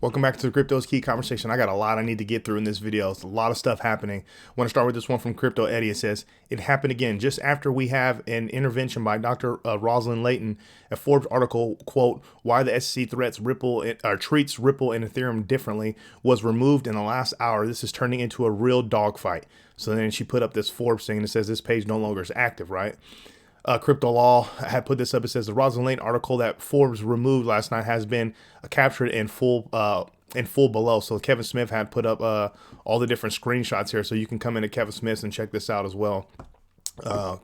Welcome back to the Crypto's Key conversation. I got a lot I need to get through in this video. It's a lot of stuff happening. I want to start with this one from Crypto Eddie. It says, it happened again just after we have an intervention by Dr. Rosalind Layton. A Forbes article, quote, why the SEC treats Ripple and Ethereum differently was removed in the last hour. This is turning into a real dogfight. So then she put up this Forbes thing and it says this page no longer is active, right? Crypto Law had put this up. It says the Rosalind Layton article that Forbes removed last night has been captured in full below. So Kevin Smith had put up all the different screenshots here, so you can come into Kevin Smith's and check this out as well.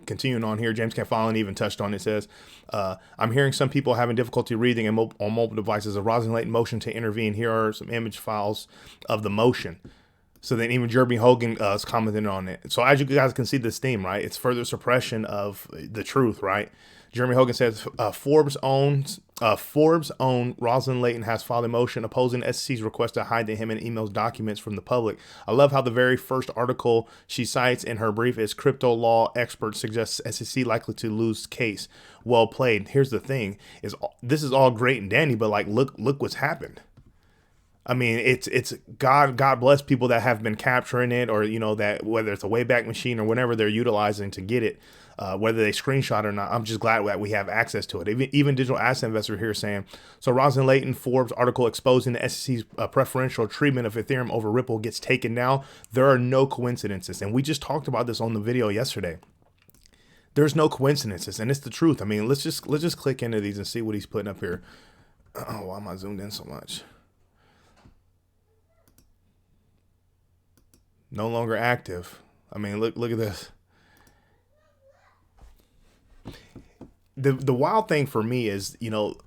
Continuing on here, James Canfallen even touched on it. It says, I'm hearing some people having difficulty reading on mobile devices. A Rosalind Layton motion to intervene. Here are some image files of the motion. So then even Jeremy Hogan is commenting on it. So as you guys can see this theme, right? It's further suppression of the truth, right? Jeremy Hogan says Forbes' own Rosalind Layton has filed a motion opposing SEC's request to hide him and emails documents from the public. I love how the very first article she cites in her brief is crypto law expert suggests SEC likely to lose case. Well played. Here's the thing: is this is all great and dandy, but like look what's happened. I mean, it's God bless people that have been capturing it, or, you know, that whether it's a Wayback Machine or whatever they're utilizing to get it, whether they screenshot or not. I'm just glad that we have access to it. Even digital asset investor here saying, so Rosalind Layton Forbes article exposing the SEC's preferential treatment of Ethereum over Ripple gets taken down. There are no coincidences. And we just talked about this on the video yesterday. There's no coincidences, and it's the truth. I mean, let's just click into these and see what he's putting up here. Oh, why am I zoomed in so much? No longer active. I mean, look at this. The wild thing for me is, you know,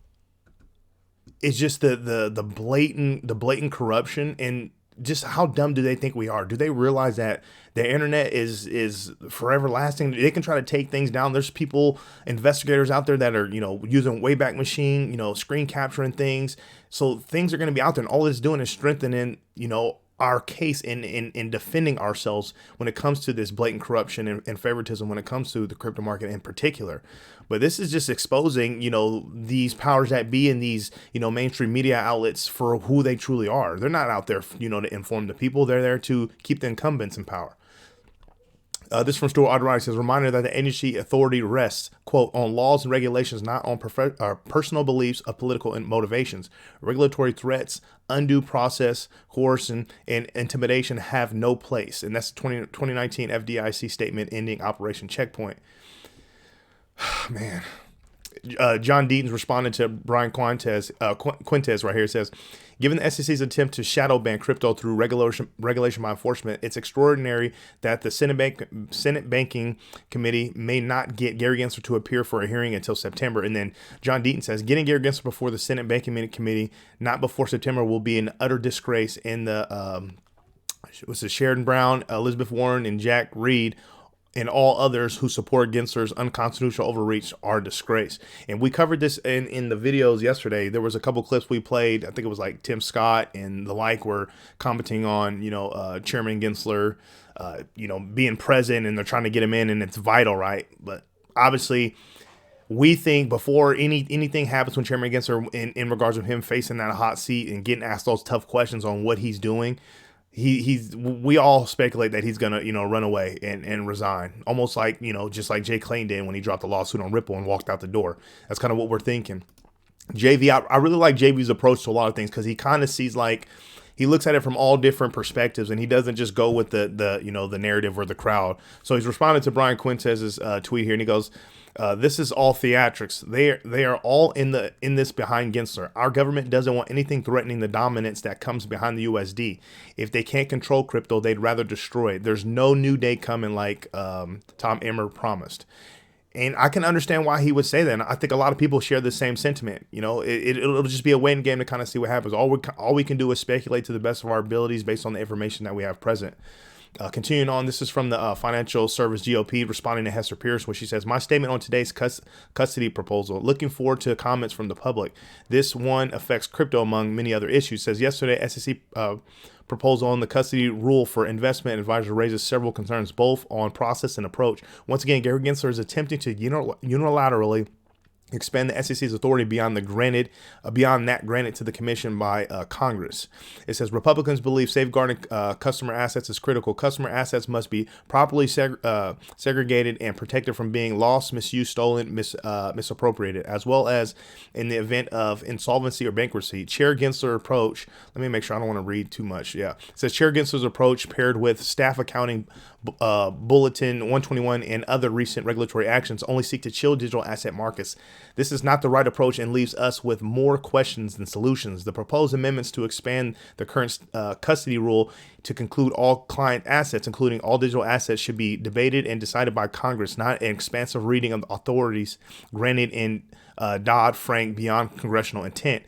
it's just the blatant corruption, and just how dumb do they think we are? Do they realize that the internet is forever lasting? They can try to take things down. There's people, investigators out there that are, you know, using Wayback Machine, you know, screen capturing things. So things are going to be out there, and all it's doing is strengthening, you know, our case in defending ourselves when it comes to this blatant corruption and favoritism when it comes to the crypto market in particular. But this is just exposing, you know, these powers that be in these, you know, mainstream media outlets for who they truly are. They're not out there, you know, to inform the people. They're there to keep the incumbents in power. This from Stuart Autorati says, reminder that the agency authority rests, quote, on laws and regulations, not on personal beliefs of political motivations. Regulatory threats, undue process, coercion, and intimidation have no place. And that's the 2019 FDIC statement ending Operation Checkpoint. Man. John Deaton's responded to Brian Quintez right here. Says, given the SEC's attempt to shadow ban crypto through regulation by enforcement, it's extraordinary that the Senate Banking Committee may not get Gary Gensler to appear for a hearing until September. And then John Deaton says, getting Gary Gensler before the Senate Banking Committee, not before September, will be an utter disgrace. In the Sheridan Brown, Elizabeth Warren, and Jack Reed, and all others who support Gensler's unconstitutional overreach are a disgrace. And we covered this in the videos yesterday. There was a couple clips we played. I think it was like Tim Scott and the like were commenting on, you know, Chairman Gensler, you know, being present, and they're trying to get him in, and it's vital, right? But obviously, we think before anything happens when Chairman Gensler, in regards to him facing that hot seat and getting asked those tough questions on what he's doing, we all speculate that he's gonna, you know, run away and resign, almost like, you know, just like Jay Clayton did when he dropped the lawsuit on Ripple and walked out the door. That's kind of what we're thinking. I really like JV's approach to a lot of things, because he kind of sees, like, he looks at it from all different perspectives, and he doesn't just go with the you know, the narrative or the crowd. So he's responded to Brian Quintez's tweet here, and he goes, this is all theatrics. They are all in this behind Gensler. Our government doesn't want anything threatening the dominance that comes behind the USD. If they can't control crypto, they'd rather destroy it. There's no new day coming, like Tom Emmer promised. And I can understand why he would say that. And I think a lot of people share the same sentiment. You know, it'll just be a waiting game to kind of see what happens. All we can do is speculate to the best of our abilities based on the information that we have present. Continuing on, this is from the Financial Service GOP responding to Hester Pierce, where she says, my statement on today's custody proposal, looking forward to comments from the public. This one affects crypto among many other issues. Says yesterday, SEC proposal on the custody rule for investment advisor raises several concerns, both on process and approach. Once again, Gary Gensler is attempting to unilaterally expand the SEC's authority beyond that granted to the commission by Congress. It says Republicans believe safeguarding customer assets is critical. Customer assets must be properly segregated and protected from being lost, misused, stolen, misappropriated, as well as in the event of insolvency or bankruptcy. Chair Gensler's approach, let me make sure I don't want to read too much. Yeah. It says Chair Gensler's approach paired with staff accounting Bulletin 121 and other recent regulatory actions only seek to chill digital asset markets. This is not the right approach and leaves us with more questions than solutions. The proposed amendments to expand the current custody rule to conclude all client assets, including all digital assets, should be debated and decided by Congress, not an expansive reading of the authorities granted in Dodd-Frank beyond congressional intent.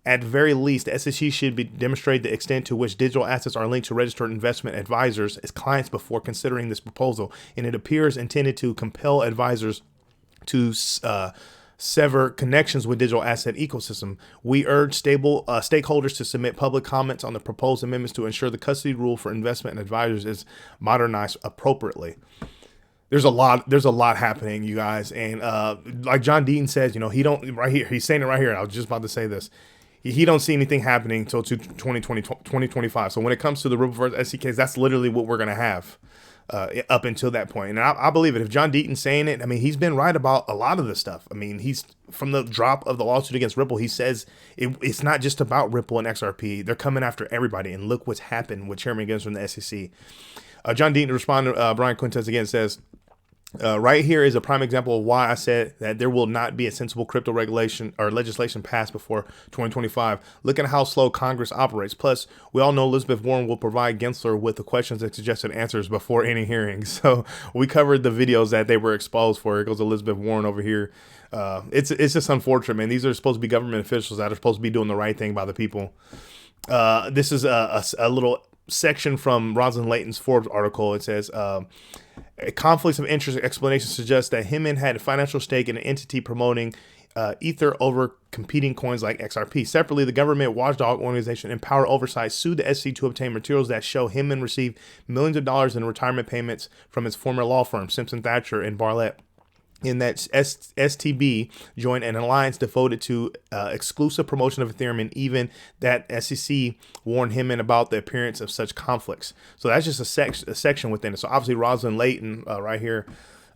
At the very least, the SEC should demonstrate the extent to which digital assets are linked to registered investment advisors as clients before considering this proposal, and it appears intended to compel advisors to sever connections with digital asset ecosystem. We urge stakeholders to submit public comments on the proposed amendments to ensure the custody rule for investment advisors is modernized appropriately. There's a lot happening, you guys, and like John Deaton says, he's saying it right here. I was just about to say this. He don't see anything happening until 2025. So when it comes to the Ripple versus SECs, that's literally what we're going to have up until that point. And I believe it. If John Deaton's saying it, I mean, he's been right about a lot of this stuff. I mean, he's from the drop of the lawsuit against Ripple, he says it's not just about Ripple and XRP. They're coming after everybody. And look what's happened with Chairman Gensler from the SEC. John Deaton responded, Brian Quintes again says, right here is a prime example of why I said that there will not be a sensible crypto regulation or legislation passed before 2025. Look at how slow Congress operates. Plus, we all know Elizabeth Warren will provide Gensler with the questions and suggested answers before any hearings. So we covered the videos that they were exposed for. Here goes Elizabeth Warren over here. It's just unfortunate, man. These are supposed to be government officials that are supposed to be doing the right thing by the people. This is a little section from Rosalind Layton's Forbes article. It says, conflicts of interest explanation suggests that Hinman had a financial stake in an entity promoting Ether over competing coins like XRP. Separately, the government watchdog organization Empower Oversight sued the SEC to obtain materials that show Hinman received millions of dollars in retirement payments from his former law firm, Simpson Thacher and Bartlett. In that STB joined an alliance devoted to exclusive promotion of Ethereum, and even that SEC warned Hinman about the appearance of such conflicts. So that's just a section within it. So obviously Rosalind Layton right here,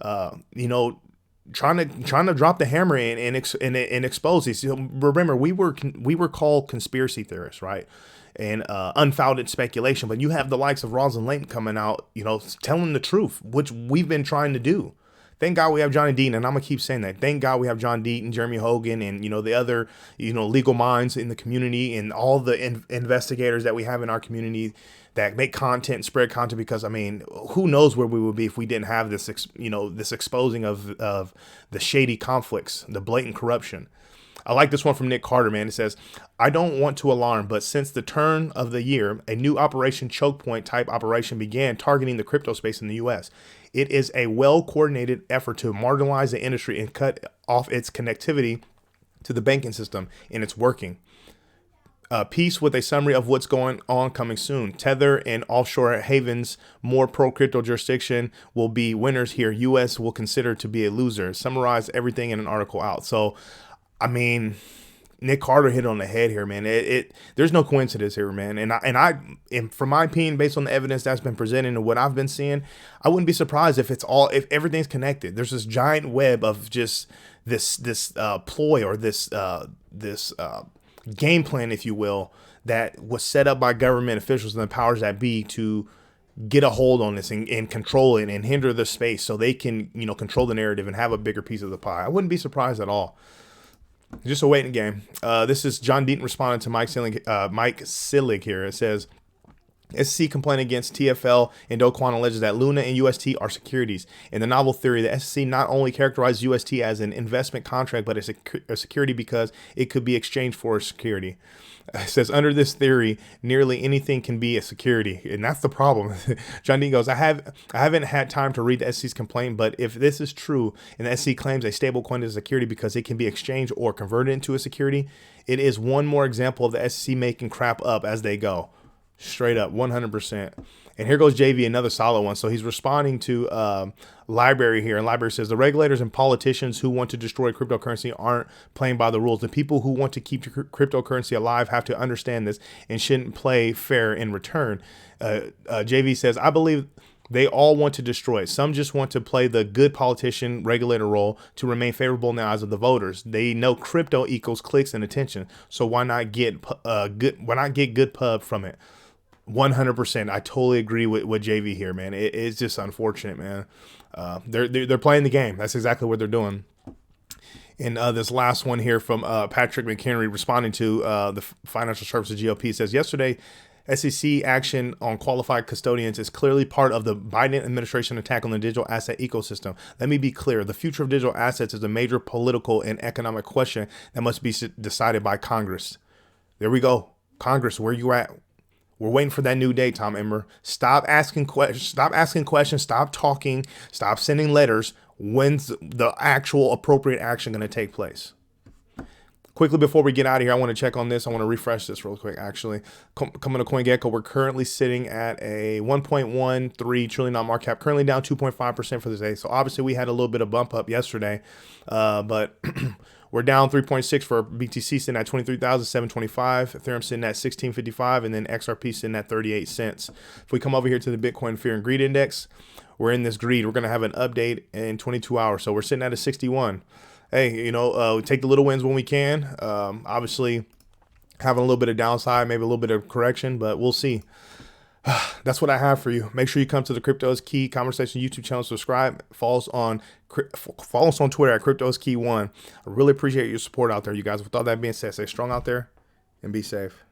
trying to drop the hammer and expose these. So remember, we were called conspiracy theorists, right? And unfounded speculation. But you have the likes of Rosalind Layton coming out, telling the truth, which we've been trying to do. Thank God we have Johnny Deaton, and I'm gonna keep saying that. Thank God we have John Deaton, Jeremy Hogan, and the other legal minds in the community, and all the investigators that we have in our community that make content and spread content. Because I mean, who knows where we would be if we didn't have this this exposing of the shady conflicts, the blatant corruption. I like this one from Nick Carter, man. It says, I don't want to alarm, but since the turn of the year, a new Operation Choke Point type operation began targeting the crypto space in the U.S. It is a well-coordinated effort to marginalize the industry and cut off its connectivity to the banking system, and it's working. Piece with a summary of what's going on coming soon. Tether and offshore havens, more pro-crypto jurisdiction will be winners here. U.S. will consider to be a loser. Summarize everything in an article out. So, I mean, Nick Carter hit it on the head here, man. There's no coincidence here, man. And from my opinion, based on the evidence that's been presented and what I've been seeing, I wouldn't be surprised if if everything's connected. There's this giant web of just this ploy or this game plan, if you will, that was set up by government officials and the powers that be to get a hold on this and control it and hinder the space so they can control the narrative and have a bigger piece of the pie. I wouldn't be surprised at all. Just a waiting game. This is John Deaton responding to Mike Sillig here. It says, SEC complaint against TFL and Do Kwon alleges that Luna and UST are securities. In the novel theory, the SEC not only characterized UST as an investment contract, but a security because it could be exchanged for a security. It says, under this theory, nearly anything can be a security. And that's the problem. John Dean goes, I haven't had time to read the SEC's complaint, but if this is true and the SEC claims a stable coin is a security because it can be exchanged or converted into a security, it is one more example of the SEC making crap up as they go. Straight up, 100%. And here goes JV, another solid one. So he's responding to Library here. And Library says, the regulators and politicians who want to destroy cryptocurrency aren't playing by the rules. The people who want to keep cryptocurrency alive have to understand this and shouldn't play fair in return. JV says, I believe they all want to destroy it. Some just want to play the good politician regulator role to remain favorable in the eyes of the voters. They know crypto equals clicks and attention. So why not get good pub from it? 100%. I totally agree with JV here, man. It's just unfortunate, man. They're playing the game. That's exactly what they're doing. And this last one here from Patrick McHenry responding to the Financial Services GOP says, yesterday, SEC action on qualified custodians is clearly part of the Biden administration attack on the digital asset ecosystem. Let me be clear. The future of digital assets is a major political and economic question that must be decided by Congress. There we go. Congress, where you at? We're waiting for that new day, Tom Emmer. Stop asking questions. Stop talking. Stop sending letters. When's the actual appropriate action going to take place? Quickly, before we get out of here, I want to check on this. I want to refresh this real quick, actually. Coming to CoinGecko, we're currently sitting at a $1.13 trillion market cap, currently down 2.5% for the day. So obviously we had a little bit of bump up yesterday, but we're down 3.6 for BTC, sitting at 23,725, Ethereum sitting at 1655, and then XRP sitting at 38 cents. If we come over here to the Bitcoin Fear and Greed Index, we're in this greed. We're going to have an update in 22 hours. So we're sitting at a 61. Hey, we take the little wins when we can. Obviously, having a little bit of downside, maybe a little bit of correction, but we'll see. That's what I have for you. Make sure you come to the Crypto is Key Conversation YouTube channel. Subscribe. Follow us on Twitter at Crypto is Key 1. I really appreciate your support out there, you guys. With all that being said, stay strong out there and be safe.